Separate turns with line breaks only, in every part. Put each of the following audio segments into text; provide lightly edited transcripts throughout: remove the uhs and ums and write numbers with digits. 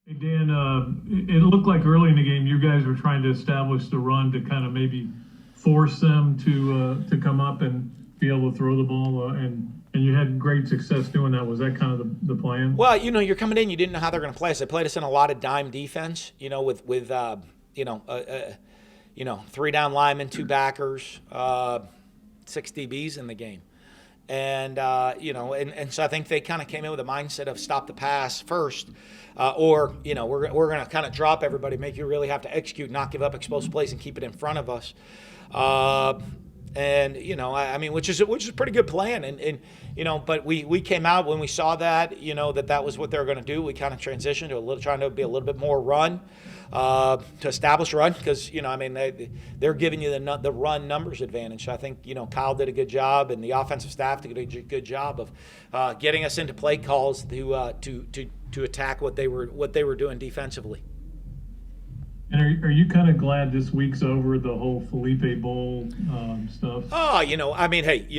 Hey, Dan, it looked like early in the game you guys were trying to establish the run to kind of maybe force them to come up and be able to throw the ball, and you had great success doing that. Was that kind of the plan?
Well, you're coming in. You didn't know how they're going to play us. They played us in a lot of dime defense. You know, three down linemen, two backers, six DBs in the game. And so I think they kind of came in with a mindset of stop the pass first, or we're going to kind of drop everybody, make you really have to execute, not give up explosive plays, and keep it in front of us. Which is a pretty good plan, but we came out when we saw that that was what they were going to do. We kind of transitioned to trying to be a little bit more run. To establish run because they're giving you the run numbers advantage. So I think Kyle did a good job and the offensive staff did a good job of getting us into play calls to attack what they were doing defensively.
And are you kind of glad this week's over, the whole Feleipe Bowl stuff?
Oh, hey, you know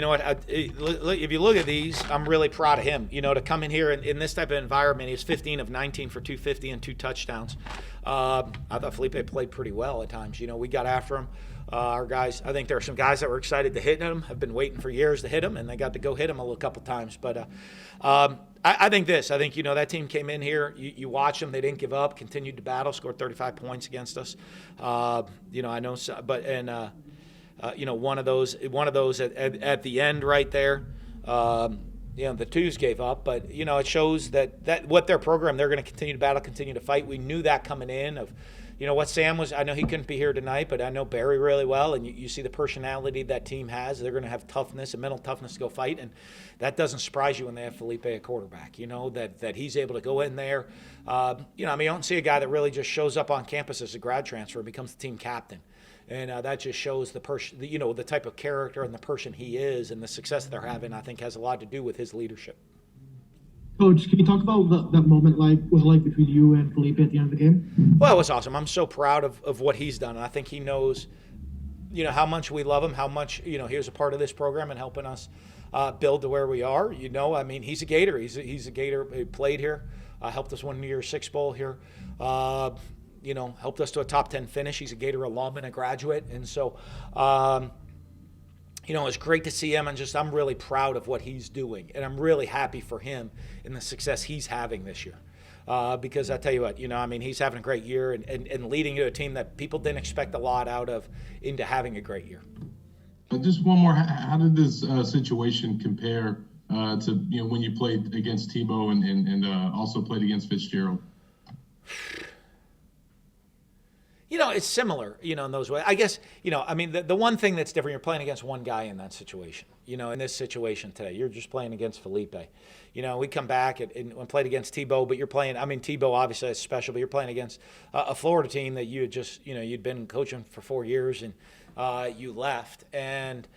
what? If you look at these, I'm really proud of him. To come in here in this type of environment, he was 15 of 19 for 250 and 2 touchdowns. I thought Feleipe played pretty well at times. We got after him. Our guys, I think there are some guys that were excited to hit him, have been waiting for years to hit him, and they got to go hit him a couple times. But I think that team came in here. You watch them; they didn't give up, continued to battle, scored 35 points against us. I know, but one of those at the end right there. The twos gave up, but it shows that what their program, they're going to continue to battle, continue to fight. We knew that coming in of. What Sam was, I know he couldn't be here tonight, but I know Barry really well, and you see the personality that team has. They're going to have toughness and mental toughness to go fight, and that doesn't surprise you when they have Feleipe at quarterback, that he's able to go in there. You don't see a guy that really just shows up on campus as a grad transfer and becomes the team captain. And that just shows the type of character and the person he is, and the success they're having, I think, has a lot to do with his leadership.
Coach, can you talk about that moment was between you and Feleipe at the end of the game?
Well, it was awesome. I'm so proud of what he's done. And I think he knows, how much we love him, how much, he was a part of this program and helping us build to where we are. He's a Gator. He's a Gator. He played here, helped us win New Year's Six Bowl here, helped us to a top 10 finish. He's a Gator alum and a graduate. And so, it's great to see him, and I'm really proud of what he's doing, and I'm really happy for him in the success he's having this year. Because I tell you what, he's having a great year and leading to a team that people didn't expect a lot out of into having a great year.
Just one more. How did this situation compare to when you played against Tebow and also played against Fitzgerald?
It's similar, in those ways. I guess, the one thing that's different, you're playing against one guy in that situation. In this situation today, you're just playing against Feleipe. We come back and played against Tebow, but you're playing, Tebow obviously is special, but you're playing against a Florida team that you had just, you'd been coaching for 4 years and you left. And,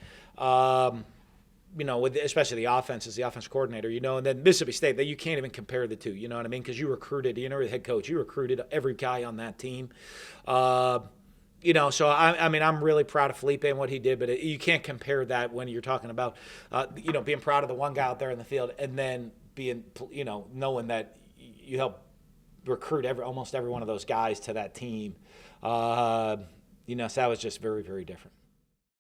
especially the offense as the offensive coordinator, and then Mississippi State, that you can't even compare the two, you know what I mean? Because you recruited, the head coach, you recruited every guy on that team. So I'm really proud of Feleipe and what he did, but you can't compare that when you're talking about, being proud of the one guy out there in the field and then being, knowing that you help recruit almost every one of those guys to that team. So that was just very, very different.